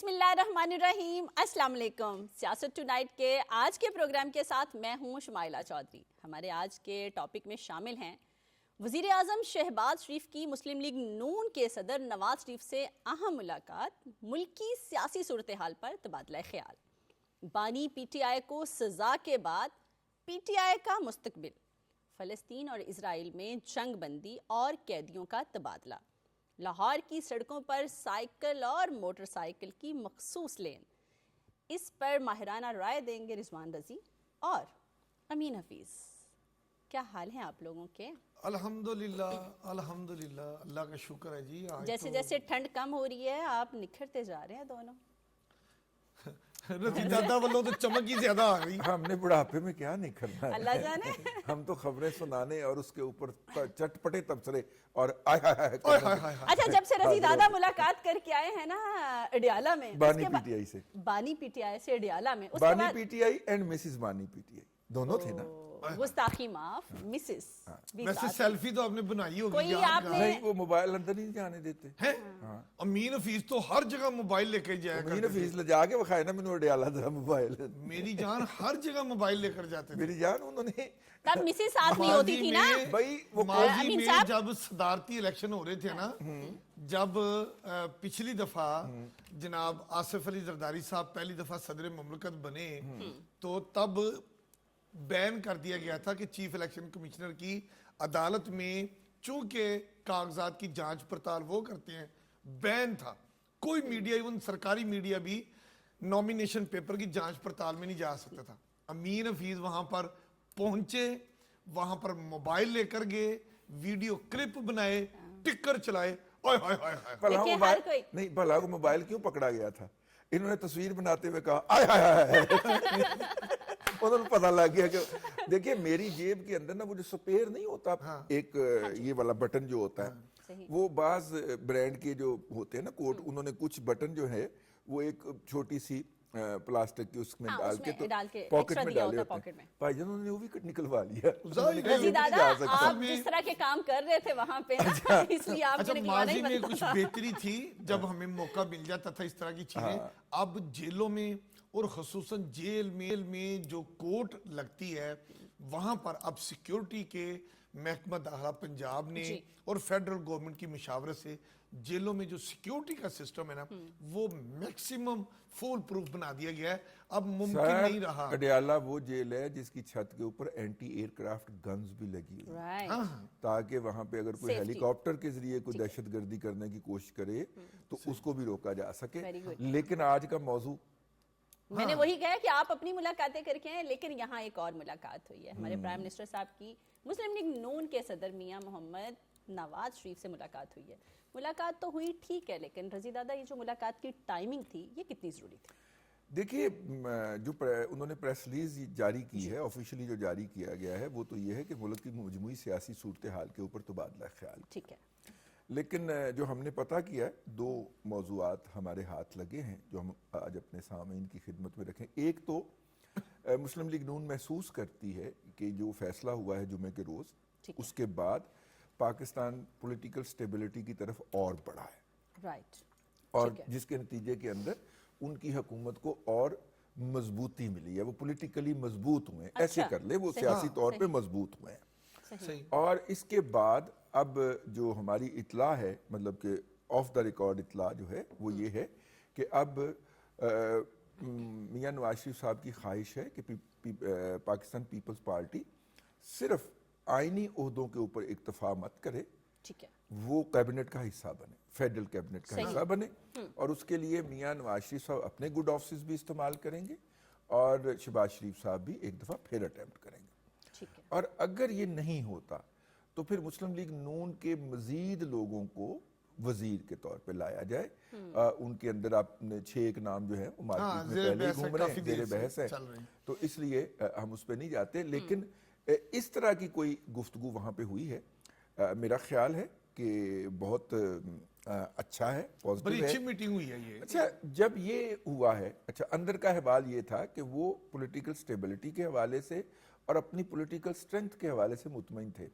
بسم اللہ الرحمن الرحیم، السلام علیکم۔ سیاست ٹو نائٹ کے آج کے پروگرام کے ساتھ میں ہوں شمائلہ چودھری۔ ہمارے آج کے ٹاپک میں شامل ہیں وزیر اعظم شہباز شریف کی مسلم لیگ نون کے صدر نواز شریف سے اہم ملاقات، ملکی سیاسی صورتحال پر تبادلہ خیال، بانی پی ٹی آئی کو سزا کے بعد پی ٹی آئی کا مستقبل، فلسطین اور اسرائیل میں جنگ بندی اور قیدیوں کا تبادلہ، لاہور کی سڑکوں پر سائیکل اور موٹر سائیکل کی مخصوص لین۔ اس پر ماہرانہ رائے دیں گے رضوان رضی اور امین حفیظ۔ کیا حال ہیں آپ لوگوں کے؟ الحمدللہ اللہ کا شکر ہے جی۔ جیسے جیسے ٹھنڈ کم ہو رہی ہے آپ نکھرتے جا رہے ہیں دونوں۔ رضی دادا والوں تو چمک ہی زیادہ آ گئی۔ ہم نے بڑھاپے میں کیا نہیں کرنا ہے، اللہ جانے۔ ہم تو خبریں سنانے اور اس کے اوپر چٹپٹے تبصرے اور اچھا، جب سے رضی دادا ملاقات کر کے آئے ہیں نا اڈیالہ میں، بانی پی ٹی آئی سے، بانی پی ٹی آئی سے اڈیالہ میں، بانی P T I and Mrs بانی پی ٹی آئی دونوں تھے نا۔ گستاخی معاف، مسز ویسے سیلفی تو آپ نے بنائی ہوگی، کوئی آپ نے نہیں وہ موبائل اندر نہیں جانے دیتے ہیں۔ امین حفیظ تو ہر جگہ موبائل لے کے جایا امین کرتے حفیظ لے جا کے بخائے نا میں نے ڈیالا تھا موبائل، میری جان ہر جگہ موبائل لے کر جاتے تھے۔ میری جان انہوں نے تب مسز ساتھ نہیں ہوتی تھی نا بھائی وہ ماضی امین میں صاحب۔ جب صدارتی الیکشن ہو رہے تھے نا، جب پچھلی دفعہ جناب آصف علی زرداری صاحب پہلی دفعہ صدر مملکت بنے تو تب بین کر دیا گیا تھا کہ چیف الیکشن کمشنر کی عدالت میں چونکہ کاغذات کی جانچ پڑتال وہ کرتے ہیں، بین تھا۔ کوئی میڈیا ایون سرکاری میڈیا بھی نومینیشن پیپر کی جانچ پڑتال میں نہیں جا سکتا تھا۔ امین حفیظ وہاں پر پہنچے، وہاں پر موبائل لے کر گئے، ویڈیو کلپ بنائے، ٹکر چلائے، بھلا موبائل نہیں، بھلا وہ موبائل کیوں پکڑا گیا تھا؟ انہوں نے تصویر بناتے ہوئے کہا آئے ہائے ہائے، انہوں نے پتہ لگ گیا کہ دیکھیں میری جیب کے اندر نا وہ جو سپیئر نہیں ہوتا ایک یہ والا بٹن جو ہوتا ہے، وہ بعض برانڈ کے جو ہوتے ہیں نا کوٹ، انہوں نے کچھ بٹن جو ہے وہ ایک چھوٹی سی پلاسٹک کی اس میں ڈال کے تو پاکٹ میں ڈالے ہوتے ہیں۔ بھائی جان انہوں نے وہ بھی نکلوا لیا۔ رضی دادا آپ جس طرح کے کام کر رہے تھے وہاں پہ نا، اس لیے آپ کو نکلوانا ہی ماضی میں بنتا کچھ تھا۔ بہتری تھی جب ہمیں موقع مل جاتا تھا اس طرح کی چیزیں۔ اب جیلوں میں اور خصوصاً جیل میں جو کوٹ لگتی ہے وہاں پر اب سیکیورٹی کے محکمہ داخلہ پنجاب نے اور فیڈرل گورنمنٹ کی مشاورت سے جیلوں میں جو سیکیورٹی کا سسٹم ہے نا وہ میکسیمم فول پروف بنا دیا گیا ہے۔ اب ممکن نہیں رہا۔ اڈیالہ وہ جیل ہے جس کی چھت کے اوپر اینٹی ایئر کرافٹ گنز بھی لگی ہوئی، تاکہ وہاں پہ اگر کوئی ہیلی کاپٹر کے ذریعے کوئی دہشت گردی کرنے کی کوشش کرے تو اس کو بھی روکا جا سکے۔ لیکن آج کا موضوع میں نے وہی کہا کہ آپ اپنی ملاقاتیں کر کے ہیں، لیکن یہاں ایک اور ملاقات ہوئی ہے ہمارے پرائم منسٹر صاحب کی مسلم لیگ نون کے صدر میاں محمد نواز شریف سے ملاقات ہوئی ہے۔ ملاقات تو ہوئی ٹھیک ہے، لیکن رضی دادا یہ جو ملاقات کی ٹائمنگ تھی یہ کتنی ضروری تھی؟ دیکھیے جو انہوں نے پریس ریلیز جاری کی ہے، آفیشلی جو جاری کیا گیا ہے وہ تو یہ ہے کہ ملک کی مجموعی سیاسی صورتحال کے اوپر تبادلہ خیال، ٹھیک ہے، لیکن جو ہم نے پتہ کیا ہے دو موضوعات ہمارے ہاتھ لگے ہیں جو ہم آج اپنے سامعین کی خدمت میں رکھیں۔ ایک تو مسلم لیگ نون محسوس کرتی ہے کہ جو فیصلہ ہوا ہے جمعے کے روز، اس کے بعد پاکستان پولیٹیکل سٹیبلٹی کی طرف اور بڑھا ہے، رائٹ، اور جس کے نتیجے کے اندر ان کی حکومت کو اور مضبوطی ملی ہے، وہ پولیٹیکلی مضبوط ہوئے ہیں، ایسے کر لے وہ سیاسی طور پہ مضبوط ہوئے ہیں۔ اور اس کے بعد اب جو ہماری اطلاع ہے، مطلب کہ آف دا ریکارڈ اطلاع جو ہے وہ یہ ہے کہ اب میاں نواز شریف صاحب کی خواہش ہے کہ پاکستان پیپلز پارٹی صرف آئینی عہدوں کے اوپر اکتفا مت کرے، وہ کیبنٹ کا حصہ بنے، فیڈرل کیبنٹ کا حصہ بنے، اور اس کے لیے میاں نواز شریف صاحب اپنے گڈ آفسز بھی استعمال کریں گے اور شہباز شریف صاحب بھی ایک دفعہ پھر اٹیمپٹ کریں گے۔ اور اگر یہ نہیں ہوتا تو پھر مسلم لیگ نون کے مزید لوگوں کو وزیر کے طور پہ لایا جائے۔ ان کے اندر آپ نے 6 ایک نام جو ہیں وہ مارکیٹ میں پہلے ہی گھوم رہے ہیں، زیر بحث ہے، تو اس لیے ہم اس پہ نہیں جاتے، لیکن اس طرح کی کوئی گفتگو وہاں پہ ہوئی ہے، میرا خیال ہے کہ بہت اچھا ہے، پازیٹیو ہے، بڑی اچھی میٹنگ ہوئی ہے یہ۔ اچھا جب یہ ہوا ہے، اچھا اندر کا حوال یہ تھا کہ وہ پولیٹیکل سٹیبلٹی کے حوالے سے اور اپنی پولیٹیکل سٹرنگتھ کے حوالے سے مطمئن تھے۔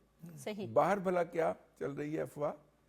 باہر بھلا کیا چل رہی ہے افواہ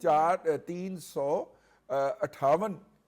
358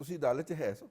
ਤੁਸੀਂ ਅਦਾਲਤ 'ਚ ਹੈ ਸੋ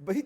ਬਈ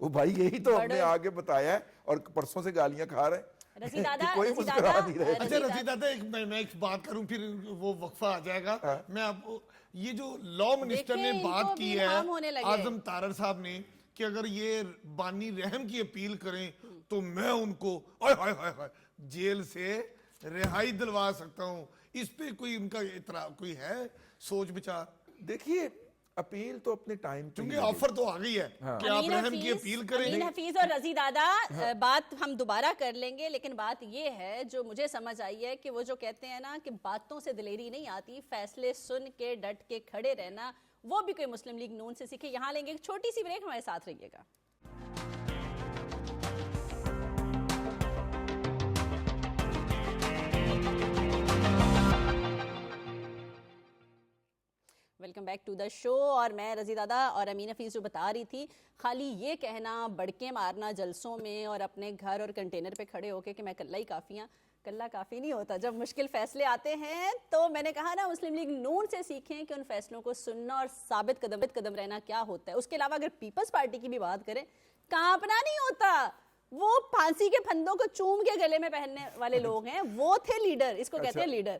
وہ بھائی یہی تو ہم نے آگے بتایا ہے اور پرسوں سے گالیاں کھا رہے ہیں رضی دادا کوئی مسکرا نہیں رہے. اچھا رضی دادا میں ایک بات کروں پھر وہ وقفہ آ جائے گا. میں آپ کو یہ جو لا منسٹر نے بات کی ہے اعظم تارڑ صاحب نے کہ اگر یہ بانی رحم کی اپیل کریں تو میں ان کو جیل سے رہائی دلوا سکتا ہوں, اس پہ کوئی ان کا کوئی ہے سوچ بچار؟ دیکھیے اپیل تو اپنے ٹائم کیونکہ آفر تو آ گئی ہے کہ آپ رحم کی اپیل کریں. امین حفیظ اور رضی دادا بات ہم دوبارہ کر لیں گے, لیکن بات یہ ہے جو مجھے سمجھ آئی ہے کہ وہ جو کہتے ہیں نا کہ باتوں سے دلیری نہیں آتی, فیصلے سن کے ڈٹ کے کھڑے رہنا, وہ بھی کوئی مسلم لیگ نون سے سیکھے. یہاں لیں گے ایک چھوٹی سی بریک, ہمارے ساتھ رہیے گا. ویلکم بیک ٹو دا شو. اور میں رضی دادا اور امین حفیظ جو بتا رہی تھی, خالی یہ کہنا بڑکے مارنا جلسوں میں اور اپنے گھر اور کنٹینر پہ کھڑے ہو کے کہ میں کلہ ہی کافی ہوں, کلہ کافی نہیں ہوتا. جب مشکل فیصلے آتے ہیں تو میں نے کہا نا مسلم لیگ نون سے سیکھیں کہ ان فیصلوں کو سننا اور ثابت قدم رہنا کیا ہوتا ہے. اس کے علاوہ اگر پیپلز پارٹی کی بھی بات کریں, کانپنا نہیں ہوتا. وہ پھانسی کے پھندوں کو چوم کے گلے میں پہننے والے لوگ ہیں, وہ تھے لیڈر, اس کو کہتے ہیں لیڈر.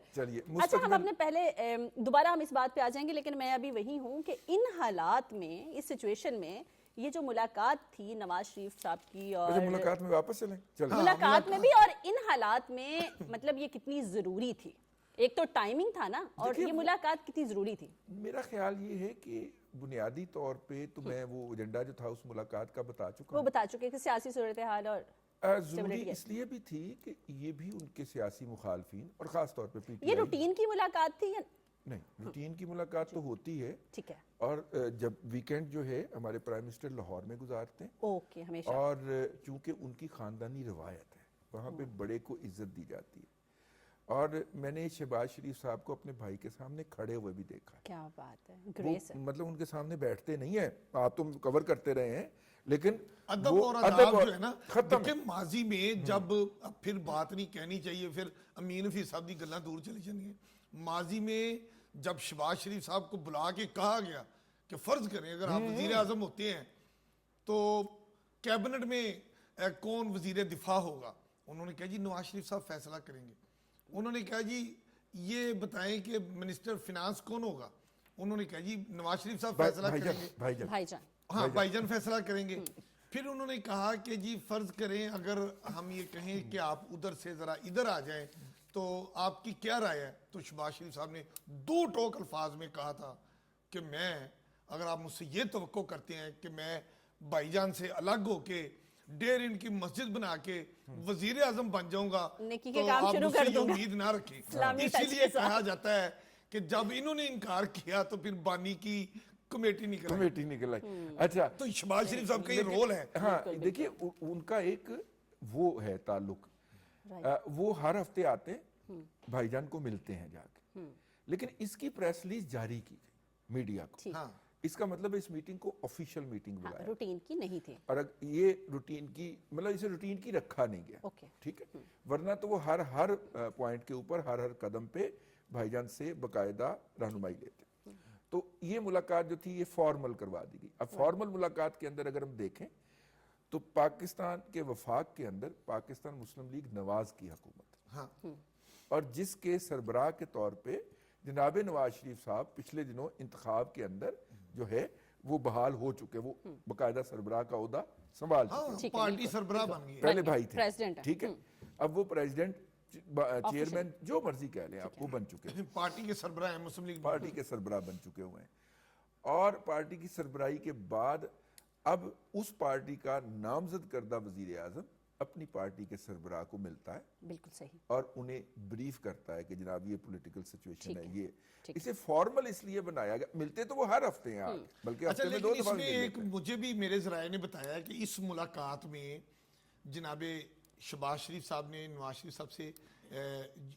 اچھا ہم اپنے پہلے دوبارہ ہم اس بات پہ آ جائیں گے, لیکن میں ابھی وہی ہوں کہ ان حالات میں, اس سچویشن میں, یہ جو ملاقات تھی نواز شریف صاحب کی اور ملاقات میں واپس چلیں ملاقات میں بھی, اور ان حالات میں مطلب یہ کتنی ضروری تھی؟ ایک تو ٹائمنگ تھا نا, اور یہ ملاقات کتنی ضروری تھی؟ میرا خیال یہ ہے کہ بنیادی طور پہ تو میں وہ ایجنڈا جو تھا اس ملاقات کا بتا چکا ہوں. وہ بتا چکے کہ سیاسی صورتحال اور ضروری اس لیے بھی تھی کہ یہ بھی ان کے سیاسی مخالفین اور خاص طور پہ یہ روٹین کی ملاقات تھی یا نہیں؟ روٹین کی ملاقات تو ہوتی ہے, ٹھیک ہے, اور جب ویکینڈ جو ہے ہمارے پرائم منسٹر لاہور میں گزارتے ہیں, اوکے, ہمیشہ, اور چونکہ ان کی خاندانی روایت ہے وہاں پہ بڑے کو عزت دی جاتی ہے, اور میں نے شہباز شریف صاحب کو اپنے بھائی کے سامنے کھڑے ہوئے بھی دیکھا ہے. کیا بات ہے, گریس ہے. مطلب ان کے سامنے بیٹھتے نہیں ہیں, آپ تو کور کرتے رہے ہیں, لیکن ادب اور آداب جو ہے نا, دیکھیں ماضی میں جب پھر بات نہیں کہنی چاہیے, پھر امین حفیظ صاحب دی گلاں دور چلی جانی ہیں. ماضی میں جب شہباز شریف صاحب کو بلا کے کہا گیا کہ فرض کریں اگر آپ وزیر اعظم ہوتے ہیں تو کیبنٹ میں کون وزیر دفاع ہوگا, انہوں نے کہا جی نواز شریف صاحب فیصلہ کریں گے. انہوں نے کہا جی یہ بتائیں کہ منسٹر فینانس کون ہوگا, انہوں نے کہا جی نواز شریف صاحب فیصلہ کریں گے. بھائی جان, ہاں بھائی جان فیصلہ کریں گے. پھر انہوں نے کہا کہ جی فرض کریں اگر ہم یہ کہیں کہ آپ ادھر سے ذرا ادھر آ جائیں تو آپ کی کیا رائے ہے؟ تو شہباز شریف صاحب نے دو ٹوک الفاظ میں کہا تھا کہ میں, اگر آپ مجھ سے یہ توقع کرتے ہیں کہ میں بھائی جان سے الگ ہو کے ڈیر ان کی مسجد بنا کے وزیر اعظم بن جاؤں گا تو آپ مجھ سے یہ امید نہ رکھیں. اسی لیے کہا جاتا ہے کہ جب انہوں نے انکار کیا تو پھر بانی کی کمیٹی نکل آئی. اچھا, تو شہباز شریف صاحب کا یہ رول ہے. ہاں دیکھیے ان کا ایک وہ ہے تعلق, وہ ہر ہفتے آتے ہیں, بھائی جان کو ملتے ہیں جا کے, لیکن اس کی پریس ریلیز جاری کی گئی میڈیا کو. اس کا مطلب اس میٹنگ کو آفیشیل میٹنگ بلایا, روٹین کی نہیں تھی, اور یہ روٹین کی مطلب اسے روٹین کی رکھا نہیں گیا, ٹھیک ہے, ورنہ تو وہ ہر پوائنٹ کے اوپر ہر قدم پہ بھائی جان سے باقاعدہ رہنمائی لیتے. تو یہ ملاقات جو تھی یہ فارمل کروا دی گئی. اب فارمل ملاقات کے اندر اگر ہم دیکھیں تو پاکستان کے وفاق کے اندر پاکستان مسلم لیگ نواز کی حکومت, اور جس کے سربراہ کے طور پہ جناب نواز شریف صاحب پچھلے دنوں انتخاب کے اندر جو ہے وہ بحال ہو چکے, وہ باقاعدہ سربراہ کا عہدہ سنبھال چکے, پارٹی سربراہ بن گئے, پہلے بھائی تھے, ٹھیک ہے, اب وہ پریزیڈنٹ چیئرمین جو مرضی کہہ لیں آپ, وہ بن چکے ہیں, پارٹی کے سربراہ ہیں, مسلم لیگ پارٹی کے سربراہ بن چکے ہوئے ہیں. اور پارٹی کی سربراہی کے بعد اب اس پارٹی کا نامزد کردہ وزیر اعظم اپنی پارٹی کے سربراہ کو ملتا ہے, بالکل صحیح, اور انہیں بریف کرتا ہے کہ جناب یہ پولیٹیکل سچویشن ہے. یہ اسے فارمل اس لیے بنایا گیا, ملتے تو وہ ہر ہفتے ہیں, بلکہ ہفتے میں 2 دفعہ ملتے ہیں. ایک مجھے بھی میرے ذرائع نے بتایا کہ اس ملاقات میں جناب شہباز شریف صاحب نے نواز شریف صاحب سے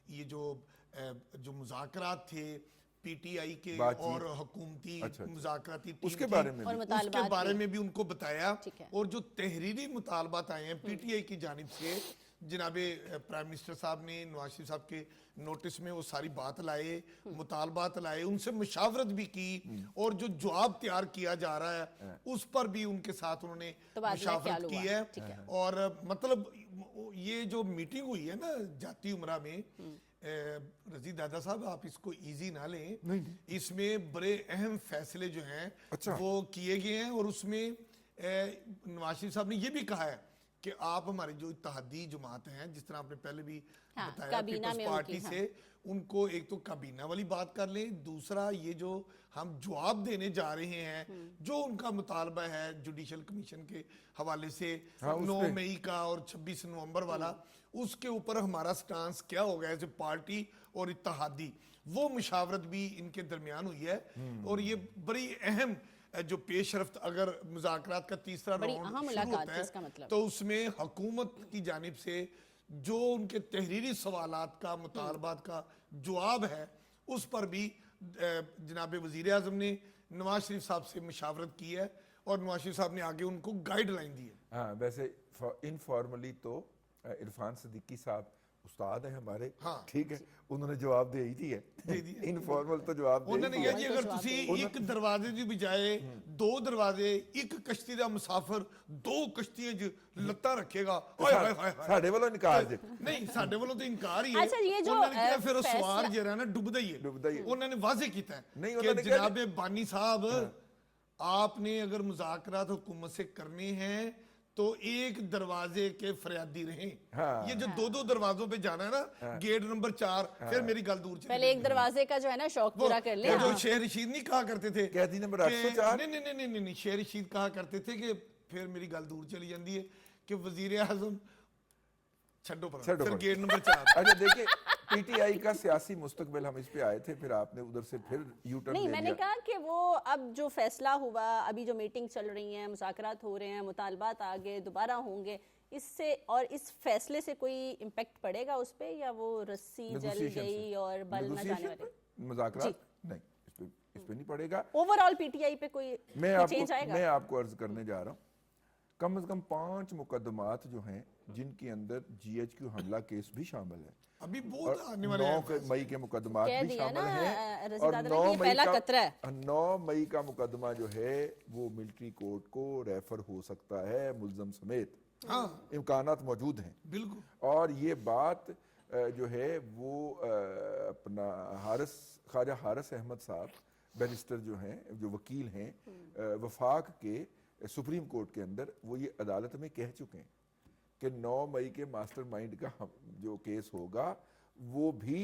یہ جو مذاکرات تھے پی ٹی آئی کے اور حکومتی مذاکراتی ٹیم اس کے بارے میں بھی ان کو بتایا, اور جو تحریری مطالبات آئے ہیں پی ٹی آئی کی جانب سے جناب پرائم منسٹر صاحب نے نواز شریف صاحب کے نوٹس میں وہ ساری بات لائے, مطالبات لائے, ان سے مشاورت بھی کی, اور جو جواب تیار کیا جا رہا ہے اس پر بھی ان کے ساتھ انہوں نے مشاورت کی ہے. اور مطلب یہ جو میٹنگ ہوئی ہے نا جاتی عمرہ میں, رضی دادا صاحب آپ اس کو ایزی نہ لیں, اس میں بڑے اہم فیصلے جو ہیں وہ کیے گئے ہیں, اور اس میں نواز شریف صاحب نے یہ بھی کہا ہے کہ آپ ہماری جو اتحادی جماعت ہیں, جس طرح آپ نے پہلے بھی بتایا پیپلز پارٹی سے, ان کو ایک تو کابینہ والی بات کر لیں, دوسرا یہ جو ہم جواب دینے جا رہے ہیں جو ان کا مطالبہ ہے جوڈیشل کمیشن کے حوالے سے 9 مئی کا اور 26 نومبر والا, اس کے اوپر ہمارا سٹانس کیا ہوگا ایز اے پارٹی اور اتحادی, وہ مشاورت بھی ان کے درمیان ہوئی ہے. اور یہ بڑی اہم جو پیش رفت اگر مذاکرات کا تیسرا راؤنڈ شروع ہوتا ہے تو اس میں حکومت کی جانب سے جو ان کے تحریری سوالات کا مطالبات کا جواب ہے اس پر بھی جناب وزیر اعظم نے نواز شریف صاحب سے مشاورت کی ہے, اور نواز شریف صاحب نے آگے ان کو گائیڈ لائن دی ہے. ہاں ویسے انفارملی تو عرفان صدیقی صاحب استاد ہیں ہمارے, ٹھیک ہے, انہوں نے جواب دے ہی دی ہے, انفارمل تو جواب دے. انہوں نے کہا جی اگر تسی ایک دروازے دی بجائے 2 دروازے, ایک کشتی دا مسافر 2 کشتیاں جو لتاں رکھے گا, ساڈے والوں انکار جے نہیں ساڈے والوں تو انکار ہی ہے. اچھا یہ جو انہوں نے کہا پھر سوار جو ہے نا ڈوبدا ہی ہے. انہوں نے واضح کیتا ہے کہ جناب بانی صاحب آپ نے اگر مذاکرات حکومت سے کرنے ہیں تو ایک دروازے کے فریادی رہیں. یہ جو 2 دروازوں پہ جانا ہے نا, گیٹ نمبر 4, پھر میری گل دور چلی. پہلے ایک دروازے کا جو ہے نا شوق پورا کر لیں. جو شیخ رشید نہیں کہا کرتے تھے قیدی نمبر 804, نہیں شیخ رشید کہا کرتے تھے کہ پھر میری گل دور چلی جاندی ہے کہ وزیر اعظم چھڈو پر پھر گیٹ نمبر 4. اچھا دیکھیں پی ٹی آئی کا سیاسی مستقبل, ہم اس پہ آئے تھے, پھر آپ نے ادھر سے پھر یو ٹرن نہیں, میں نے کہا کہ وہ اب جو فیصلہ ہوا, ابھی جو میٹنگ چل رہی ہیں, مذاکرات ہو رہے ہیں, مطالبات آگے دوبارہ ہوں گے, اس سے اور اس فیصلے سے کوئی امپیکٹ پڑے گا اس پہ, یا وہ رسی جل گئی اور بل نہ جانے والے مذاکرات نہیں, اس پہ نہیں پڑے گا. Over all P T I پہ کوئی چینج آئے گا؟ میں آپ کو عرض کرنے جا رہا ہوں, کم از کم 5 مقدمات جو ہیں جن کے اندر جی ایچ کیو حملہ کیس بھی شامل ہے, ابھی بہت آنے والے 9 مئی کے مقدمات بھی شامل ہیں, اور 9 مئی کا مقدمہ جو ہے وہ ملٹری کورٹ کو ریفر ہو سکتا ہے ملزم سمیت, امکانات موجود ہیں بالکل. اور یہ بات جو ہے وہ اپنا خواجہ حارث احمد صاحب بیرسٹر جو ہیں, جو وکیل ہیں وفاق کے سپریم کورٹ کے اندر, وہ یہ عدالت میں کہہ چکے ہیں کہ 9 مئی کے ماسٹر مائنڈ کا جو کیس ہوگا وہ بھی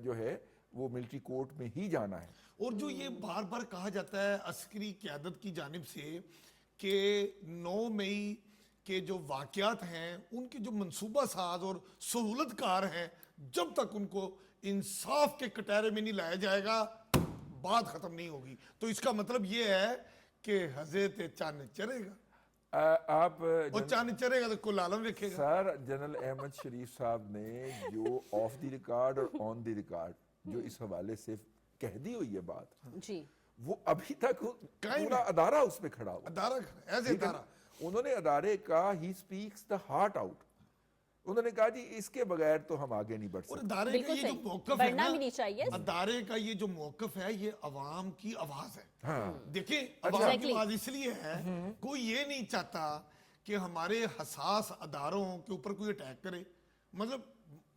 جو ہے وہ ملٹری کورٹ میں ہی جانا ہے. اور جو یہ بار بار کہا جاتا ہے عسکری قیادت کی جانب سے کہ 9 مئی کے جو واقعات ہیں ان کے جو منصوبہ ساز اور سہولت کار ہیں, جب تک ان کو انصاف کے کٹہرے میں نہیں لایا جائے گا بات ختم نہیں ہوگی. تو اس کا مطلب یہ ہے کہ حضرت چاند چرے گا, آپ اور چاند چرے گا تو کل عالم دیکھے گا. سر جنرل احمد شریف صاحب نے جو آف دی ریکارڈ اور آن دی ریکارڈ جو اس حوالے سے کہہ دی ہوئی ہے بات, جی وہ ابھی تک پورا ادارہ اس پہ کھڑا ہوا, ادارہ ایسے ادارہ. انہوں نے ادارے کا ہی سپیکس دا ہارٹ آؤٹ, انہوں نے کہا جی اس کے بغیر تو ہم آگے نہیں بڑھ سکتے. اور ادارے کا یہ جو موقف ہے نا, ادارے کا یہ جو موقف ہے یہ عوام کی آواز ہے. دیکھیں عوام کی آواز اس لیے ہے, کوئی یہ نہیں چاہتا کہ ہمارے حساس اداروں کے اوپر کوئی اٹیک کرے. مطلب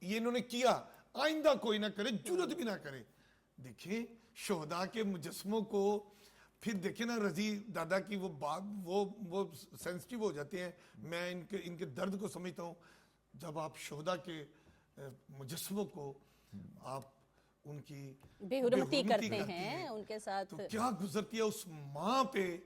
یہ انہوں نے کیا, آئندہ کوئی نہ کرے, جرت بھی نہ کرے. دیکھیں شہداء کے مجسموں کو پھر دیکھیں نا, رضی دادا کی وہ بات وہ سینسٹیو ہو جاتے ہیں. میں ان کے درد کو سمجھتا ہوں. جب آپ شہداء کے مجسموں کو آپ ان کی بے حرمتی کرتے ہیں, ان کے ساتھ تو کیا گزرتی ہے اس ماں پہ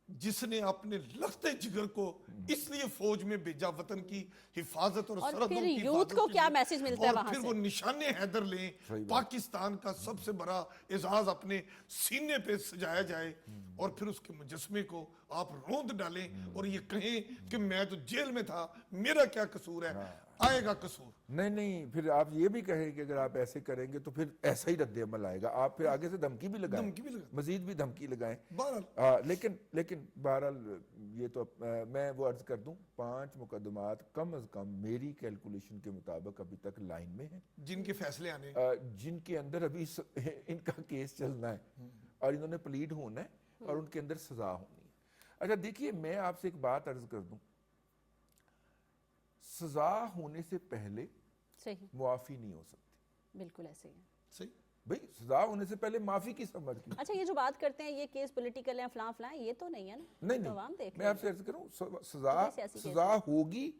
جس نے اپنے لختے جگر کو اس لیے فوج میں بھیجا, وطن کی حفاظت اور سرحدوں کی حفاظت. یوتھ کو کیا میسج ملتا ہے وہاں سے؟ اور پھر وہ نشان حیدر لیں, پاکستان کا سب سے بڑا اعزاز اپنے سینے پہ سجایا جائے, اور پھر اس کے مجسمے کو آپ روند ڈالیں اور یہ کہیں کہ میں تو جیل میں تھا, میرا کیا قصور ہے. آئے گا قصور. نہیں پھر آپ یہ بھی کہیں کہ اگر آپ ایسے کریں گے تو پھر ایسا ہی رد عمل آئے گا. آپ پھر آگے سے دھمکی بھی لگائیں, مزید بھی دھمکی لگائیں. لیکن بہرحال یہ تو میں وہ عرض کر دوں 5 مقدمات کم از کم میری کیلکولیشن کے مطابق ابھی تک لائن میں ہیں, جن کے فیصلے آنے, جن کے اندر ابھی ان کا کیس چلنا ہے اور انہوں نے پلیڈ ہونا ہے اور ان کے اندر سزا ہونی ہے. اچھا دیکھیے, میں آپ سے ایک بات عرض کر دوں, سزا ہونے سے پہلے معافی نہیں ہو سکتی. بالکل ایسے ہی ہے. صحیح بھئی سزا ہونے سے پہلے معافی کی سمجھ کی. اچھا یہ جو بات کرتے ہیں یہ کیس پولیٹیکل ہے فلاں فلاں, یہ تو نہیں ہے نا. نہیں میں آپ سے عرض کروں, سزا ہوگی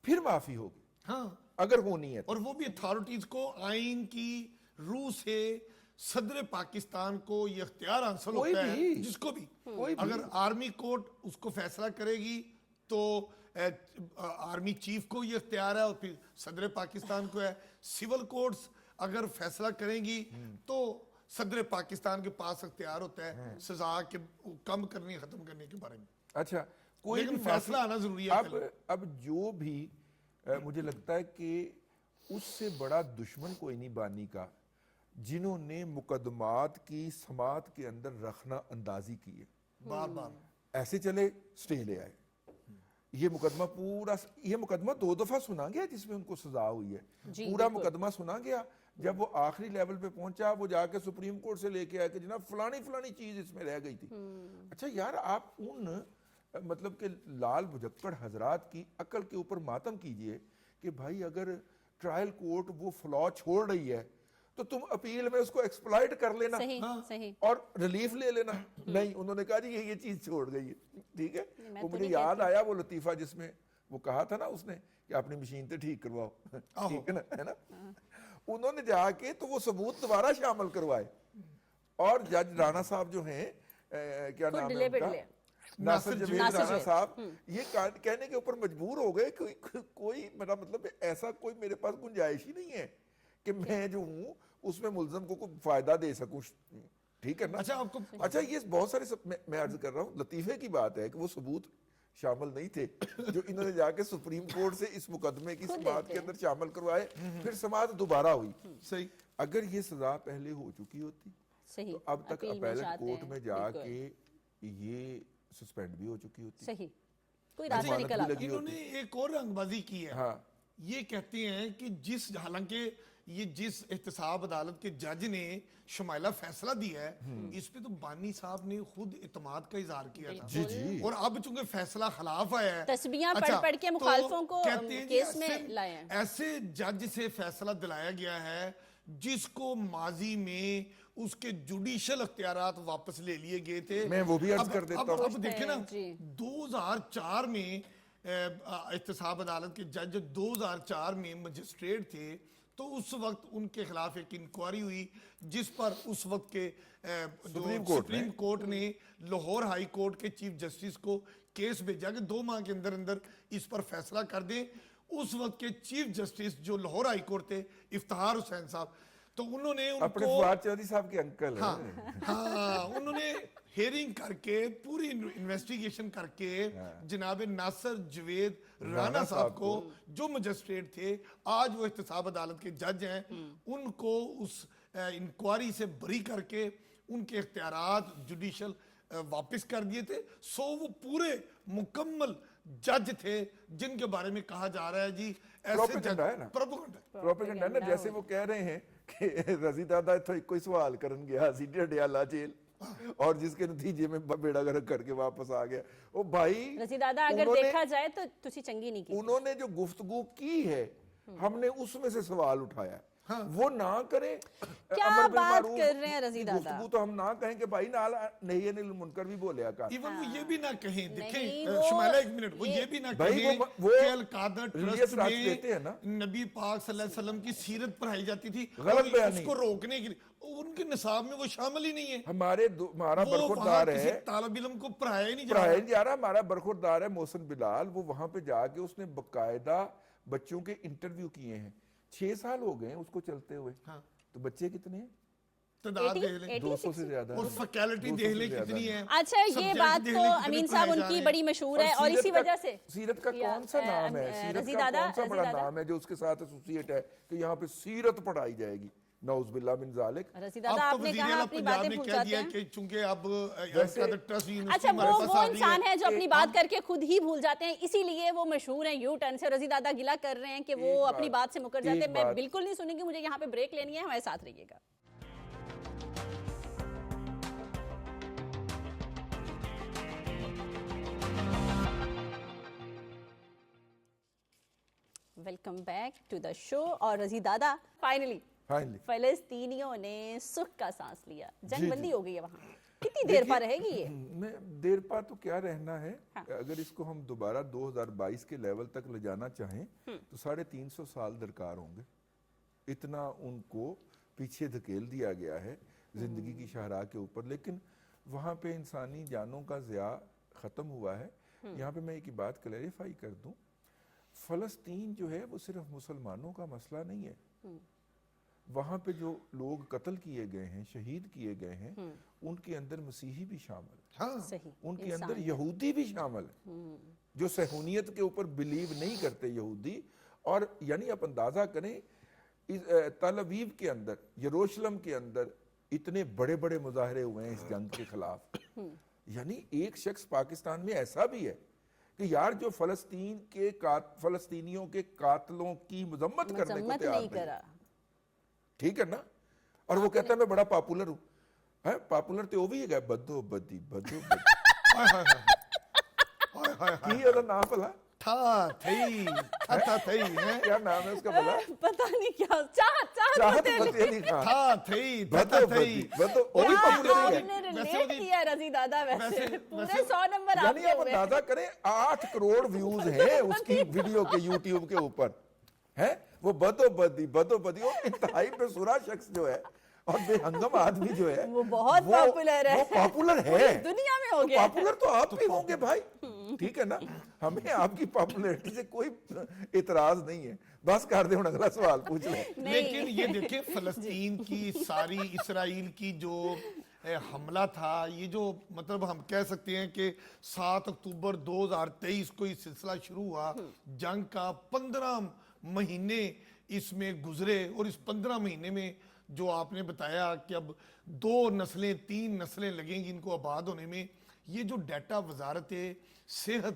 پھر معافی ہوگی, ہاں اگر ہونی ہے. اور وہ بھی اتھارٹیز کو آئین کی روح سے صدر پاکستان کو یہ اختیار حاصل ہوتا ہے, جس کو بھی اگر آرمی کورٹ اس کو فیصلہ کرے گی تو آرمی چیف کو یہ اختیار ہے اور پھر صدر پاکستان کو ہے. سول کورٹس اگر فیصلہ کریں گی تو صدر پاکستان کے پاس اختیار ہوتا ہے سزا کے کم کرنے ختم کرنے کے بارے میں. اچھا کوئی لیکن فیصلہ آنا ضروری ہے. اب جو بھی مجھے لگتا ہے کہ اس سے بڑا دشمن کوئی نہیں بانی کا جنہوں نے مقدمات کی سماعت کے اندر رخنہ اندازی کی ہے. بار بار ایسے چلے سٹے لے آئے, یہ مقدمہ 2 دفعہ سنا گیا جس میں ان کو سزا ہوئی ہے. پورا مقدمہ سنا گیا, جب وہ آخری لیول پہ پہنچا وہ جا کے سپریم کورٹ سے لے کے آیا کہ جناب فلانی چیز اس میں رہ گئی تھی. اچھا یار, آپ ان مطلب کہ لال بھجکڑ حضرات کی عقل کے اوپر ماتم کیجئے کہ بھائی اگر ٹرائل کورٹ وہ فلاء چھوڑ رہی ہے تو تم اپیل میں اس کو ایکسپلائٹ کر لینا اور ریلیف لے لینا. نہیں, انہوں نے کہا جی یہ چیز چھوڑ گئی ہے. ٹھیک ہے, وہ مجھے یاد آیا وہ لطیفہ جس میں وہ کہا تھا نا اس نے کہ اپنی مشین تے ٹھیک کرواؤ. ٹھیک ہے نا, انہوں نے جا کے تو وہ ثبوت دوبارہ شامل کروائے اور جج رانا صاحب جو ہیں کیا نام ہے ان کا, ناصر جاوید رانا صاحب, یہ کہنے کے اوپر مجبور ہو گئے کوئی میرا مطلب ایسا کوئی میرے پاس گنجائش ہی نہیں ہے کہ میں جو ہوں اس میں ملزم کو کوئی فائدہ دے سکوں. ٹھیک ہے نا. اچھا یہ بہت سارے میں عرض کر رہا ہوں, لطیفے کی بات ہے کہ وہ ثبوت شامل نہیں تھے جو انہوں نے جا کے سپریم کورٹ سے اس مقدمے کی سماعت کے اندر شامل کروائے, پھر سماعت دوبارہ ہوئی. صحیح, اگر یہ سزا پہلے ہو چکی ہوتی تو اب تک اپیلٹ کورٹ میں جا کے یہ سسپینڈ بھی ہو چکی ہوتی. صحیح, کوئی راستہ نکل آتا. انہوں نے ایک اور رنگ بازی کی ہے. یہ کہتے ہیں کہ حالانکہ یہ جس احتساب عدالت کے جج نے شمائلہ فیصلہ دیا ہے اس پہ تو بانی صاحب نے خود اعتماد کا اظہار کیا تھا. اور اب چونکہ فیصلہ خلاف آیا ہے, تسبیحاں پڑھ کے مخالفوں کو کیس میں لائے ہیں. ایسے جج سے فیصلہ دلایا گیا ہے جس کو ماضی میں اس کے جوڈیشل اختیارات واپس لے لیے گئے تھے. میں وہ بھی عرض کر دیتا ہوں. اب دیکھیں نا 2004 میں احتساب عدالت کے جج 2004 میں مجسٹریٹ تھے تو اس وقت ان کے خلاف ایک انکوائری ہوئی جس پر اس وقت کے سپریم کورٹ نے لاہور ہائی کورٹ کے چیف جسٹس کو کیس بھیجا کہ 2 ماہ کے اندر اندر اس پر فیصلہ کر دیں. اس وقت کے چیف جسٹس جو لاہور ہائی کورٹ تھے افتخار حسین صاحب, تو انہوں نے اپنے فواد چودھری صاحب کے انکل ہیں, انہوں نے ہیرنگ کر کے پوری انویسٹیگیشن کر کے جناب ناصر جاوید رانا صاحب کو جو مجسٹریٹ تھے آج وہ احتساب عدالت کے جج ہیں, ان کو اس انکوائری سے بری کر کے ان کے اختیارات جوڈیشل واپس کر دیے تھے. وہ پورے مکمل جج تھے جن کے بارے میں کہا جا رہا ہے جی ایسے پروپیگنڈا ہے نا. جیسے وہ کہہ رہے ہیں کہ رضی دادا تو کوئی سوال کرن گیا سی ڈیالا جیل اور جس کے نتیجے میں بیڑا گرک کر کے واپس آ گیا. او بھائی رضی دادا اگر دیکھا جائے تو تسی چنگی نہیں کی. انہوں نے جو گفتگو کی ہے ہم نے اس میں سے سوال اٹھایا, وہ نہ کریں. کیا بات کر رہے ہیں رضی دادا, گفتگو تو ہم نہ کہیں کہ بھائی نال نہیں انل منکر بھی بولیا کر. ایون وہ یہ بھی نہ کہیں, دیکھیں شمائلہ ایک منٹ, وہ یہ بھی نہ کہیں کہ القادر ٹرسٹ میں نبی پاک صلی اللہ علیہ وسلم کی سیرت پڑھائی جاتی تھی, غلط بیانی اس کو روکنے کے لیے ان کے نصاب میں وہ شامل ہی نہیں ہے. ہمارا برخوردار ہے, کسی طالب علم کو پڑھایا ہی نہیں جا رہا. ہمارا برخوردار ہے محسن بلال, وہ وہاں پہ جا کے اس نے باقاعدہ بچوں کے انٹرویو کیے ہیں. 6 سال ہو گئے ہیں اس کو چلتے ہوئے, تو بچے کتنے ہیں تعداد دیکھ لیں 200 سے زیادہ اور فیکلٹی دیکھ لیں کتنی ہے. اچھا یہ Subject بات دیکھ تو لیں کتنے امین صاحب پڑھائے ان جا کی رہے ہیں. بڑی مشہور ہے اور اسی وجہ سے سیرت کا کون سا نام ہے, سیرت رضی کا دادا کون سا بڑا نام ہے جو اس کے ساتھ ایسوسیٹ ہے کہ یہاں پہ سیرت پڑھائی جائے گی, نعوذ باللہ من ذالک. رضی اب دادا تو آپ نے وزیر کہا اعلیٰ اپنی پنجاب باتیں نے بھول کہہ جاتے دیا ہیں. کہ چونکہ اب ویسے ٹرسٹ اچھا وہ انسان ہے جو اپنی بات کر کے خود ہی بھول جاتے ہیں, اسی لیے وہ مشہور ہیں یو ٹرن سے. رضی دادا گلا کر رہے ہیں کہ وہ اپنی بات سے مکر جاتے ہیں. میں بالکل نہیں سنوں گی, مجھے یہاں پہ بریک لینی ہے, ہمارے ساتھ رہیے گا. ویلکم بیک ٹو دا شو. اور رضی دادا فائنلی فلسطینیوں نے سکھ کا سانس لیا, جنگ بندی ہو گئی ہے وہاں. کتنی دیر پر رہے گی یہ؟ میں دیر پر تو کیا رہنا ہے, اگر اس کو ہم دوبارہ 2022 کے لیول تک لے جانا چاہیں تو 350 سال درکار ہوں گے. اتنا ان کو پیچھے دھکیل دیا گیا ہے زندگی کی شاہراہ کے اوپر. لیکن وہاں پہ انسانی جانوں کا ضیاع ختم ہوا ہے. یہاں پہ میں ایک بات کلیریفائی کر دوں, فلسطین جو ہے وہ صرف مسلمانوں کا مسئلہ نہیں ہے. وہاں پہ جو لوگ قتل کیے گئے ہیں, شہید کیے گئے ہیں, ان کے اندر مسیحی بھی شامل ہے, ان کے اندر یہودی بھی شامل ہے جو صہیونیت کے اوپر بلیو نہیں کرتے یہودی. اور یعنی آپ اندازہ کریں تل ابیب کے اندر, یروشلم کے اندر اتنے بڑے بڑے مظاہرے ہوئے ہیں اس جنگ کے خلاف. یعنی ایک شخص پاکستان میں ایسا بھی ہے کہ یار جو فلسطینیوں کے قاتلوں کی مذمت کرنے کو تیار نہیں, ٹھیک ہے نا, اور وہ کہتا ہے میں بڑا پاپولر ہوں. پاپولر تو وہ بھی ہے بدو بدی کی ہے نام پلا کیا نام ہے اس کا بلا, پتہ نہیں کیا, چاہت فتح علی خان, بدو بدی بدو وہ بھی پاپولر ہے. ریلیٹ کیا رضی دادا ویسے پورے 100 نمبر آپ یعنی آپ اندازہ کریں 8 کروڑ ویوز ہیں اس کی ویڈیو کے یوٹیوب کے اوپر ہے. وہ بدو بدی وہ انتہائی بے سورا شخص جو ہے اور بے ہنگم آدمی جو ہے وہ بہت پاپولر ہے, وہ پاپولر ہے دنیا میں ہو گیا. پاپولر تو آپ بھی ہوں گے بھائی, ٹھیک ہے نا, ہمیں آپ کی پاپولیرٹی سے کوئی اعتراض نہیں ہے. بس کر دیں, اگلا سوال پوچھ لیں. لیکن یہ دیکھیں فلسطین کی ساری اسرائیل کی جو حملہ تھا, یہ جو مطلب ہم کہہ سکتے ہیں کہ 7 اکتوبر 2023 کو یہ سلسلہ شروع ہوا, جنگ کا 15 مہینے اس میں گزرے, اور اس 15 مہینے میں جو آپ نے بتایا کہ اب 2 نسلیں 3 نسلیں لگیں گی ان کو آباد ہونے میں. یہ جو ڈیٹا وزارت صحت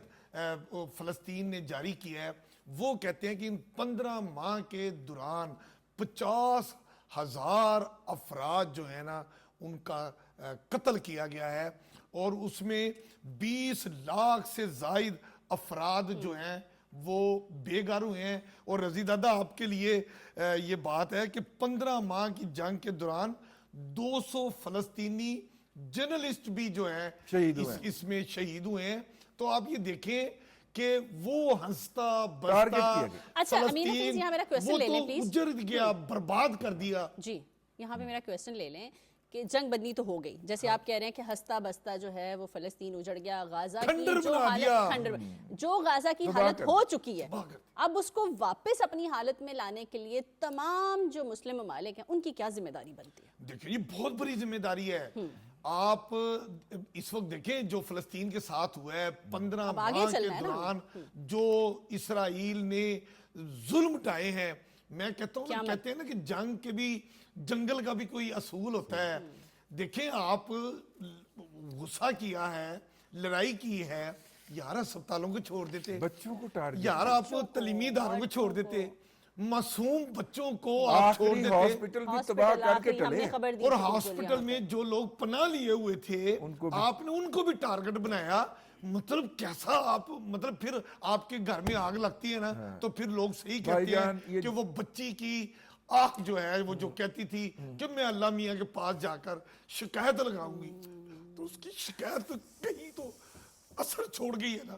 فلسطین نے جاری کیا ہے, وہ کہتے ہیں کہ ان 15 ماہ کے دوران 50,000 افراد جو ہے نا ان کا قتل کیا گیا ہے, اور اس میں 20 لاکھ سے زائد افراد جو ہیں وہ بے گھر ہوئے ہیں. اور رضی دادا آپ کے لیے یہ بات ہے کہ 15 ماہ کی جنگ کے دوران 200 فلسطینی جرنلسٹ بھی جو ہیں اس میں شہید ہوئے ہیں. تو آپ یہ دیکھیں کہ وہ ہنستا بستا فلسطین وہ تو اجڑ گیا, برباد کر دیا. جی یہاں پہ میرا کویسچن لے لیں کہ جنگ بندی تو ہو گئی, جیسے آپ کہہ رہے ہیں کہ ہنستا بستا جو ہے وہ فلسطین اجڑ گیا, غازہ کی جو حالت جو غازہ کی حالت ہو چکی ہے, اب اس کو واپس اپنی حالت میں لانے کے لیے تمام جو مسلم ممالک ہیں ان کی کیا ذمہ داری بنتی ہے؟ دیکھیں یہ بہت بڑی ذمہ داری ہے. آپ اس وقت دیکھیں جو فلسطین کے ساتھ ہوا ہے 15 ماہ کے دوران جو اسرائیل نے ظلم ڈھائے ہیں. میں کہتا ہوں کہتے ہیں نا کہ جنگ کے بھی جنگل کا بھی کوئی اصول ہوتا ہے. دیکھیں آپ غصہ کیا ہے, لڑائی کی ہے, یار اسپتالوں کو چھوڑ دیتے, بچوں کو ٹارگٹ, یار آپ تعلیمی اداروں کو چھوڑ دیتے, معصوم بچوں کو آپ چھوڑ دیتے, ہاسپٹل بھی تباہ کر کے ٹلے, اور ہاسپٹل میں جو لوگ پناہ لیے ہوئے تھے آپ نے ان کو بھی ٹارگٹ بنایا. مطلب کیسا آپ, مطلب پھر آپ کے گھر میں آگ لگتی ہے نا تو پھر لوگ صحیح کہتے ہیں کہ وہ بچی کی آنکھ جو ہے وہ جو کہتی تھی کہ میں اللہ میاں کے پاس جا کر شکایت لگاؤں گی, تو اس کی شکایت کہیں تو اثر چھوڑ گئی ہے نا.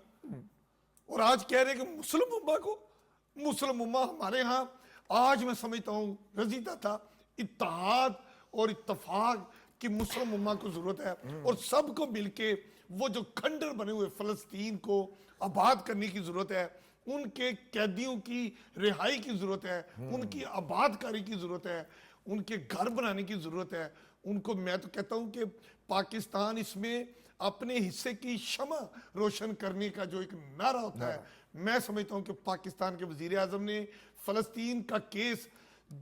اور آج کہہ رہے کہ مسلم امہ ہمارے ہاں آج میں سمجھتا ہوں رضی دادا اتحاد اور اتفاق کی مسلم امہ کو ضرورت ہے, اور سب کو مل کے وہ جو کھنڈر بنے ہوئے فلسطین کو آباد کرنے کی ضرورت ہے, ان کے قیدیوں کی رہائی کی ضرورت ہے, ان کی آباد کاری کی ضرورت ہے, ان کے گھر بنانے کی ضرورت ہے, ان کو میں تو کہتا ہوں کہ پاکستان اس میں اپنے حصے کی شمع روشن کرنے کا جو ایک نعرہ ہوتا ہے، میں سمجھتا ہوں کہ پاکستان کے وزیر اعظم نے فلسطین کا کیس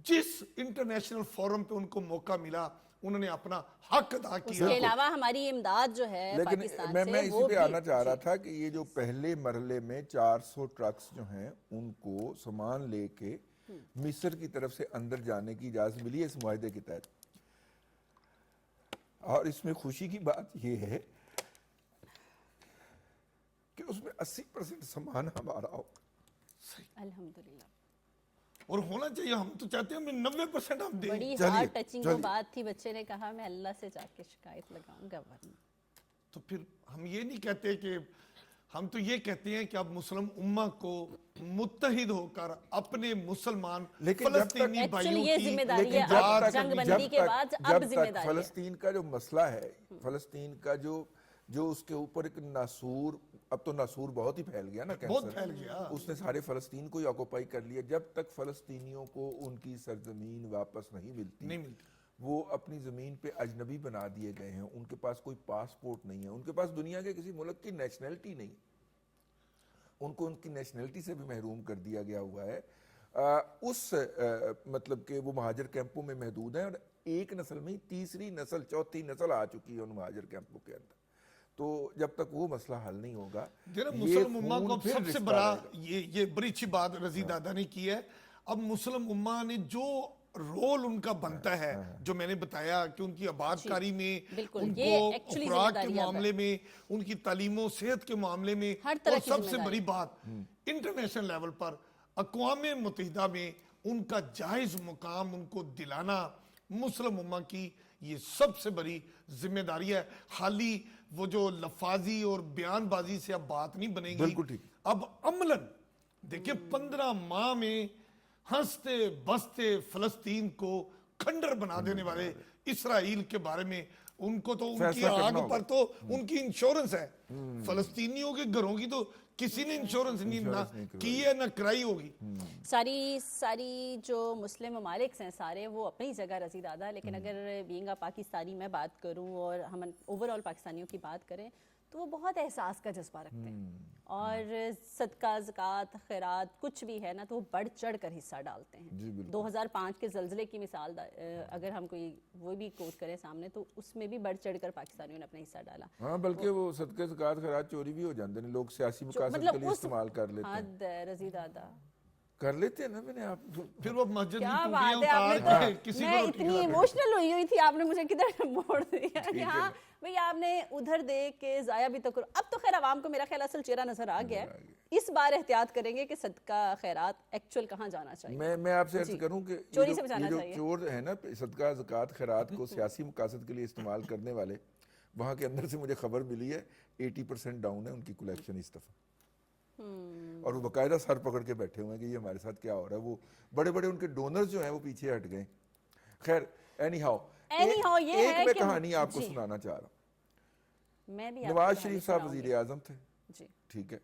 جس انٹرنیشنل فورم پہ ان کو موقع ملا انہوں نے اپنا حق ادا اس کیا. کے علاوہ ہماری امداد جو ہے لیکن پاکستان میں سے اسی وہ پہ آنا چاہ رہا جی. تھا کہ یہ جو پہلے مرحلے میں 400 ٹرکس جو ہیں ان کو سامان لے کے مصر کی طرف سے اندر جانے کی اجازت ملی ہے اس معاہدے کے تحت، اور اس میں خوشی کی بات یہ ہے کہ اس میں 80% سامان ہمارا ہوگا. الحمدللہ. اور ہونا چاہیے، ہم تو چاہتے ہیں ہمیں 90% ہم دیں. بڑی چلیے، ہارٹ ٹچنگ وہ چلیے. بات تھی، بچے نے کہا میں اللہ سے جا کے شکایت لگاؤں گا ورنہ. تو پھر ہم یہ نہیں کہتے کہ ہم تو یہ کہتے ہیں کہ اب مسلم امہ کو متحد ہو کر اپنے مسلمان لیکن جب تک فلسطینی ایکچولی بھائیوں یہ کی ذمہ داری لیکن ہے جب اب تک- جنگ جب بندی کے تک- بعد جب اب تک ذمہ داری ہے. فلسطین کا جو مسئلہ ہے، فلسطین کا جو اس کے اوپر ایک ناسور، اب تو ناسور بہت ہی پھیل گیا نا، بہت کینسر پھیل گیا. اس نے سارے فلسطین کو ہی آکوپائی کر لیا. جب تک فلسطینیوں کو ان کی سرزمین واپس نہیں نہیں ملتی. وہ اپنی زمین پہ اجنبی بنا دیے گئے ہیں، ان کے پاس کوئی پاسپورٹ نہیں ہے، ان کے پاس دنیا کے کسی ملک کی نیشنلٹی نہیں، ان کو ان کی نیشنلٹی سے بھی محروم کر دیا گیا ہوا ہے. اس مطلب کہ وہ مہاجر کیمپوں میں محدود ہیں، اور ایک نسل میں ہی تیسری نسل چوتھی نسل آ چکی ہے ان مہاجر کیمپوں کے اندر. تو جب تک وہ مسئلہ حل نہیں ہوگا، مسلم امہ کو اب پھر سب سے رشتہ بڑا رہے گا. یہ بڑی اچھی بات رضی دادا نے کی ہے. اب مسلم امہ نے جو رول ان کا بنتا ہے، جو میں نے بتایا کہ ان کی آباد کاری میں، بالکل، ان یہ کو actually خوراک ذمہ کے داری اب ہے. معاملے میں، ان کی تعلیم و صحت کے معاملے میں، ہر طرح اور کی سب ذمہ سے داری. بڑی بات انٹرنیشنل لیول پر اقوام متحدہ میں ان کا جائز مقام ان کو دلانا مسلم امہ کی یہ سب سے بڑی ذمہ داری ہے. خالی وہ جو لفاظی اور بیان بازی سے اب بات نہیں بنے گی، بالکل ٹھیک. اب عملاً دیکھیں 15 ماہ میں ہنستے بستے فلسطین کو کھنڈر بنا دینے والے اسرائیل کے بارے میں ان کو تو ان کی فیصلہ کرنا آگ ہوگا. پر تو ان کی انشورنس ہے. فلسطینیوں کے گھروں کی تو کسی نے انشورنس نہیں کی ہے، نہ کرائی ہوگی. ساری جو مسلم ممالک ہیں سارے وہ اپنی جگہ رضی دادا، لیکن اگر بینگ اے پاکستانی میں بات کروں اور ہم اوور آل پاکستانیوں کی بات کریں تو وہ بہت احساس کا جذبہ رکھتے ہیں، اور صدقہ زکوٰۃ خیرات کچھ بھی ہے نا تو وہ بڑھ چڑھ کر حصہ ڈالتے ہیں. 2005 کے زلزلے کی مثال اگر ہم کوئی وہ بھی کوٹ کریں سامنے تو اس میں بھی بڑھ چڑھ کر پاکستانیوں نے اپنا حصہ ڈالا. ہاں، بلکہ وہ صدقہ زکوٰۃ خیرات چوری بھی ہو جاتے ہیں، لوگ سیاسی مقاصد کے لیے استعمال کر لیتے ہیں. حد ہے رضی دادا، کر لیتے ہیں نا. میں نے آپ پھر وہ مسجد میں کیا ٹوٹیاں بات ہے، آپ اتار نے کے تو کسی میں کو اتنی ایموشنل ہوئی تھی، آپ نے مجھے کدھر موڑ دیا کہ ہاں بھئی آپ نے ادھر دیکھ کے ضائع بھی تو کرو. اب تو خیر عوام کو میرا خیال اصل چہرہ نظر آ گیا ہے. اس بار احتیاط کریں گے کہ صدقہ خیرات ایکچوئل کہاں جانا چاہیے. میں آپ سے عرض کروں کہ چوری سے یہ بچانا جو چاہیے. چور ہیں نا صدقہ زکوٰۃ خیرات کو سیاسی مقاصد کے لیے استعمال کرنے والے، وہاں کے اندر سے مجھے خبر ملی ہے 80% ڈاؤن ہے ان کی کلیکشن اس دفعہ. اور وہ باقاعدہ سر پکڑ کے بیٹھے ہوئے ہیں کہ یہ ہمارے ساتھ کیا ہو رہا ہے. وہ بڑے بڑے ان کے ڈونرز جو ہیں وہ پیچھے ہٹ گئے. خیر اینی ہاؤ ایک میں کہانی آپ کو سنانا چاہ رہا ہوں. نواز شریف صاحب وزیر اعظم تھے، ٹھیک ہے،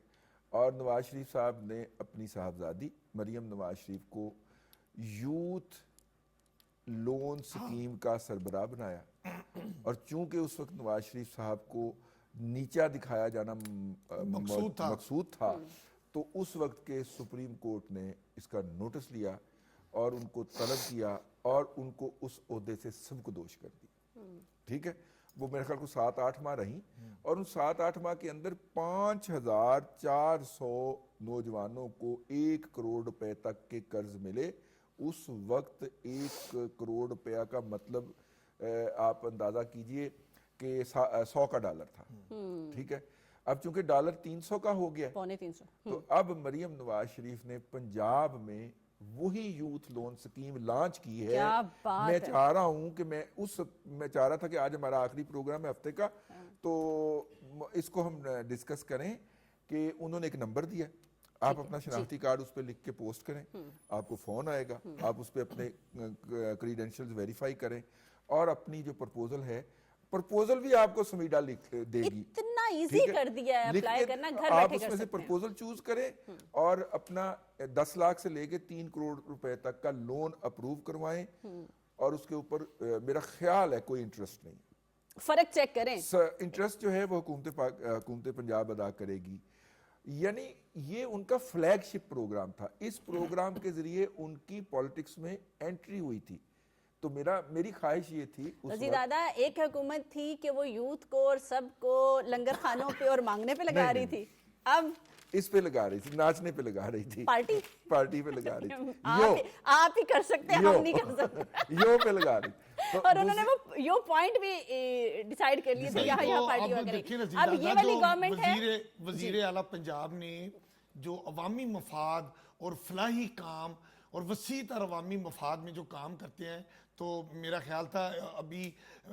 اور نواز شریف صاحب نے اپنی صاحبزادی مریم نواز شریف کو یوتھ لون سکیم کا سربراہ بنایا. اور چونکہ اس وقت نواز شریف صاحب کو نیچا دکھایا جانا مقصود تھا تو اس وقت کے سپریم کورٹ نے اس کا نوٹس لیا اور ان کو طلب کیا اور ان کو اس عہدے سے سبکدوش کر دی. ٹھیک ہے، وہ میرے خیال کو 7-8 ماہ رہیں، اور ان 7-8 ماہ کے اندر 5400 نوجوانوں کو 1 کروڑ روپے تک کے قرض ملے. اس وقت 1 کروڑ روپیہ کا مطلب آپ اندازہ کیجئے کہ 100 کا ڈالر تھا. ٹھیک ہے، اب چونکہ ڈالر 300 کا ہو گیا 350، تو اب مریم نواز شریف نے پنجاب میں وہی یوتھ لون سکیم لانچ کی ہے. میں چاہ رہا ہوں کہ میں چاہ رہا تھا کہ آج ہمارا آخری پروگرام ہے ہفتے کا، تو اس کو ہم ڈسکس کریں کہ انہوں نے ایک نمبر دیا، آپ اپنا شناختی کارڈ اس پہ لکھ کے پوسٹ کریں، آپ کو فون آئے گا، آپ اس پہ اپنے کریڈینشلز ویریفائی کریں اور اپنی جو پرپوزل ہے، پرپوزل بھی آپ کو سمیڈا لکھ دے گی. اتنا ایزی کر دیا ہے اپلائی کرنا، گھر بیٹھے کر سکتے ہیں. آپ اس میں سے پرپوزل چوز کریں اور اپنا 10 لاکھ سے لے کے 3 کروڑ روپے تک کا لون اپروو کروائیں اور اس کے اوپر میرا خیال ہے کوئی انٹرسٹ نہیں. فرق چیک کریں. انٹرسٹ جو ہے وہ حکومت پنجاب ادا کرے گی. یعنی یہ ان کا فلیگ شپ پروگرام تھا. اس پروگرام کے ذریعے ان کی پالیٹکس میں انٹری ہوئی تھی. تو میری خواہش یہ تھی رضی دادا ایک حکومت تھی کہ وہ یوتھ کو اور سب کو لنگر خانوں پہ اور مانگنے پہ لگا رہی تھی, اب اس پہ لگا رہی تھی, ناچنے پہ لگا رہی تھی, پارٹی پہ لگا رہی تھی. آپ ہی کر سکتے ہیں, ہم نہیں کر سکتے. یو پہ لگا رہی تھی. اور انہوں نے وہ یو پوائنٹ بھی ڈیسائیڈ کر لیے تھے یہاں پارٹی ہوا کرے. اب یہ والی گورنمنٹ ہے, وزیر اعلیٰ پنجاب نے جو عوامی مفاد اور فلاحی کام اور وسیع تر عوامی مفاد میں جو کام کرتے ہیں, تو میرا خیال تھا ابھی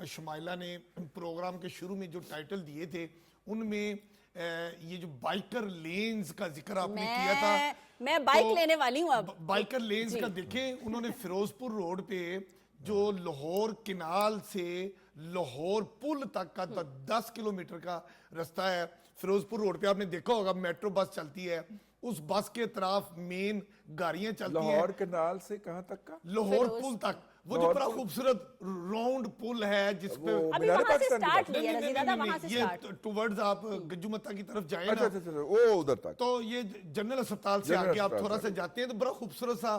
شمائلہ نے پروگرام کے شروع میں جو ٹائٹل دیے تھے ان میں یہ جو بائکر لینز کا ذکر آپ نے کیا تھا, میں بائک لینے والی ہوں. اب بائکر لینز کا دیکھیں, انہوں نے فیروز پور روڈ پہ جو لاہور کنال سے لاہور پل تک کا 10 کلومیٹر کا رستہ ہے, فیروز پور روڈ پہ آپ نے دیکھا ہوگا میٹرو بس چلتی ہے, اس بس کے طرف مین گاڑیاں چلتی ہیں. لاہور کنال سے کہاں تک کا؟ لاہور پل تک, وہ جو بڑا خوبصورت راؤنڈ پل ہے جس پہ ابھی وہاں سے سٹارٹ لیا رضی دادا, وہاں سے یہ ٹورڈز آپ گجو متا کی طرف جائیں نا, وہ ادھر تک, تو یہ جنرل اسپتال سے آگے آپ تھوڑا سا جاتے ہیں تو بڑا خوبصورت سا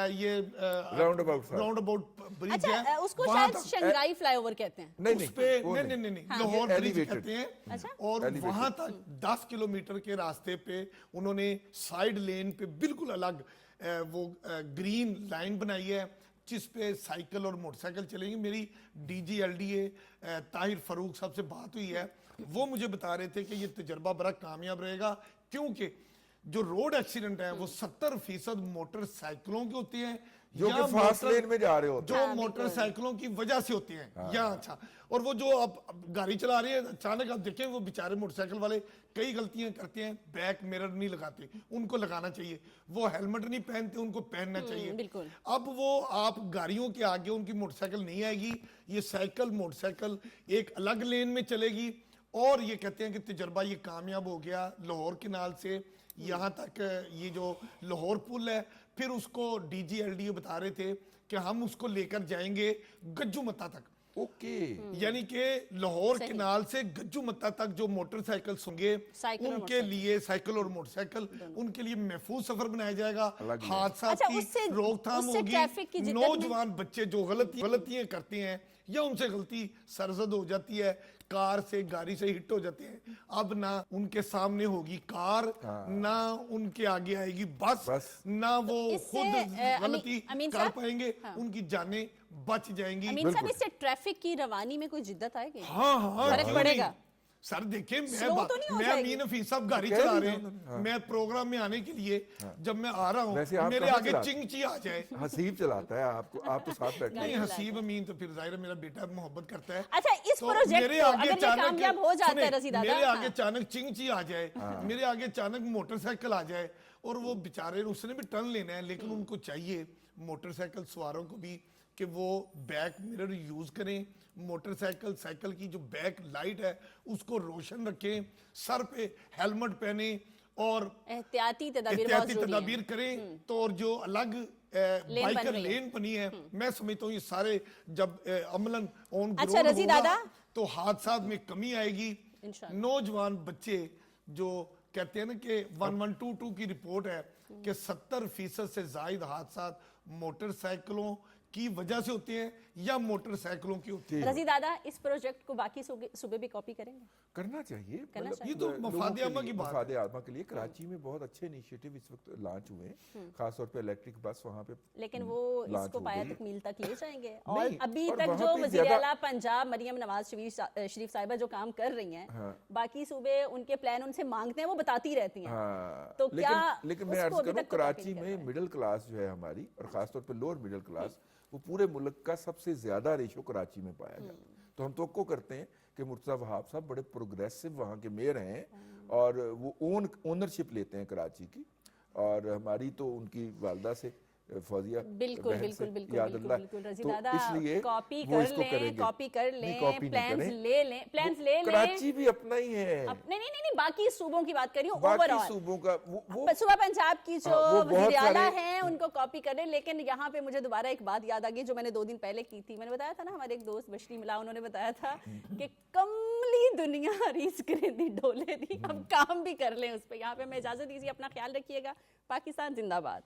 یہ راؤنڈ اباؤٹ برج ہے. اس کو شاید شنگھائی فلائی اوور کہتے ہیں. نہیں, لاہور برج کہتے ہیں. اور وہاں تک 10 کلومیٹر کے راستے پہ انہوں نے سائیڈ لین پہ بالکل الگ وہ گرین لائن بنائی ہے جس پہ سائیکل اور موٹر سائیکل چلیں گی. میری D G L D A Tahir Farooq صاحب سے بات ہوئی ہے, وہ مجھے بتا رہے تھے کہ یہ تجربہ بڑا کامیاب رہے گا, کیونکہ جو روڈ ایکسیڈنٹ ہیں وہ 70% موٹر سائیکلوں کے ہوتے ہیں جو کہ فاسٹ لین میں جا رہے ہوتے ہیں, جو موٹر سائیکلوں کی وجہ سے ہوتے ہیں یا اچھا. اور وہ جو اب گاڑی چلا رہی ہے اچانک آپ دیکھیں وہ بیچارے موٹر سائیکل والے کئی غلطیاں کرتے ہیں, بیک میرر نہیں لگاتے, ان کو لگانا چاہیے. وہ ہیلمٹ نہیں پہنتے, ان کو پہننا چاہیے. اب وہ آپ گاڑیوں کے آگے ان کی موٹر سائیکل نہیں آئے گی, یہ سائیکل موٹر سائیکل ایک الگ لین میں چلے گی. اور یہ کہتے ہیں کہ تجربہ یہ کامیاب ہو گیا لاہور کنال سے یہاں تک یہ جو لاہور پل ہے. پھر اس کو ڈی جی ایل ڈی بتا رہے تھے کہ ہم اس کو لے کر جائیں گے گجو متا تک. یعنی کہ لاہور کنال سے گجو متا تک جو موٹر سائیکل ہوں گے ان کے لیے, سائیکل اور موٹر سائیکل, ان کے لیے محفوظ سفر بنایا جائے گا. حادثات کی روک تھام ہوگی. نوجوان بچے جو غلطیاں کرتے ہیں یا ان سے غلطی سرزد ہو جاتی ہے, کار سے گاڑی سے ہٹ ہو جاتے ہیں, اب نہ ان کے سامنے ہوگی کار, نہ ان کے آگے آئے گی بس, نہ وہ خود غلطی کر پائیں گے, ان کی جانیں بچ جائیں گی. امین صاحب اس سے ٹریفک کی روانی میں کوئی جدت آئے گی؟ ہاں فرق پڑے گا. سر دیکھیں میں امین حفیظ صاحب گاڑی چلا رہے ہیں, میں پروگرام میں آنے کے لیے جب میں آ رہا ہوں میرے آگے چنگ چی آ جائے. حسیب چلاتا ہے آپ تو ساتھ بیٹھتے ہیں. نہیں حسیب امین تو پھر ظاہر میرا بیٹا محبت کرتا ہے. اچھا اس پروجیکٹ کو اگر یہ کامیاب ہو جاتا ہے رضی دادا, میرے آگے اچانک چنگ چی آ جائے, میرے آگے اچانک موٹر سائیکل آ جائے, اور وہ بیچارے اس نے بھی ٹرن لینا ہے, لیکن ان کو چاہیے موٹر سائیکل سواروں کو بھی کہ وہ بیک مرر یوز کریں, موٹر سائیکل کی جو بیک لائٹ ہے اس کو روشن رکھیں, سر پہ ہیلمٹ پہنیں اور احتیاطی تدابیر کریں. تو اور جو الگ بائکر لین بنی ہے, میں سمجھتا ہوں یہ سارے جب عملاً آن گراؤنڈ ہوگا تو حادثات میں کمی آئے گی. نوجوان بچے جو کہتے ہیں نا کہ 1122 کی رپورٹ ہے کہ 70% سے زائد حادثات موٹر سائیکلوں کی وجہ سے ہوتے ہیں یا موٹر سائیکلوں کی ہوتی ہے. رضی دادا اس پروجیکٹ کو باقی صوبے بھی کاپی کریں گے؟ کرنا چاہیے. یہ تو مفاد عامہ کی بات ہے. مفاد عامہ کے لیے کراچی میں بہت اچھے انیشیٹو اس وقت لانچ ہوئے ہیں, خاص طور پہ الیکٹرک بس وہاں پہ, لیکن وہ اس کو پایا تکمیل تک لے جائیں گے. اور ابھی تک جو وزیر اعلیٰ پنجاب مریم نواز شریف صاحبہ جو کام کر رہی ہیں, باقی صوبے ان کے پلان ان سے مانگتے ہیں, وہ بتاتی رہتی ہیں. تو کیا لیکن میں عرض کروں کراچی میں مڈل کلاس جو ہے ہماری, اور خاص طور پہ لوور مڈل کلاس, وہ پورے ملک کا سب سے زیادہ ریشو کراچی میں پایا جاتا ہے. تو ہم توقع کرتے ہیں کہ مرتضی وہاب صاحب بڑے پروگریسو وہاں کے میئر ہیں, اور وہ اونرشپ لیتے ہیں کراچی کی, اور ہماری تو ان کی والدہ سے فوزیہ بالکل بہن سے، بالکل بالکل یاد بالکل اللہ، بالکل رضی تو دادا اس لیے کاپی وہ کر اس کو کریں لیں، گے. کاپی کر نہیں، لیں، کاپی نہیں پلانز کریں. لے لیں، پلانز لے لیں. کراچی بھی اپنا ہی ہے، نہیں نہیں نہیں، باقی صوبوں کی بات کر رہی ہوں، اوور باقی آل صوبوں کا وہ صوبہ پنجاب کی جو وہ بہت وزیر اعلیٰ سارے- ہیں ان کو کاپی کر لیں. لیکن یہاں پہ مجھے دوبارہ ایک بات یاد آ گئی جو میں نے 2 دن پہلے کی تھی. میں نے بتایا تھا نا، ہمارے ایک دوست بشری ملا، انہوں نے بتایا تھا کہ کملی دنیا ریس کرے دی ڈولے دی. اب کام بھی کر لیں اس پہ. یہاں پہ میں اجازت دیجیے، اپنا خیال رکھیے گا. پاکستان زندہ باد.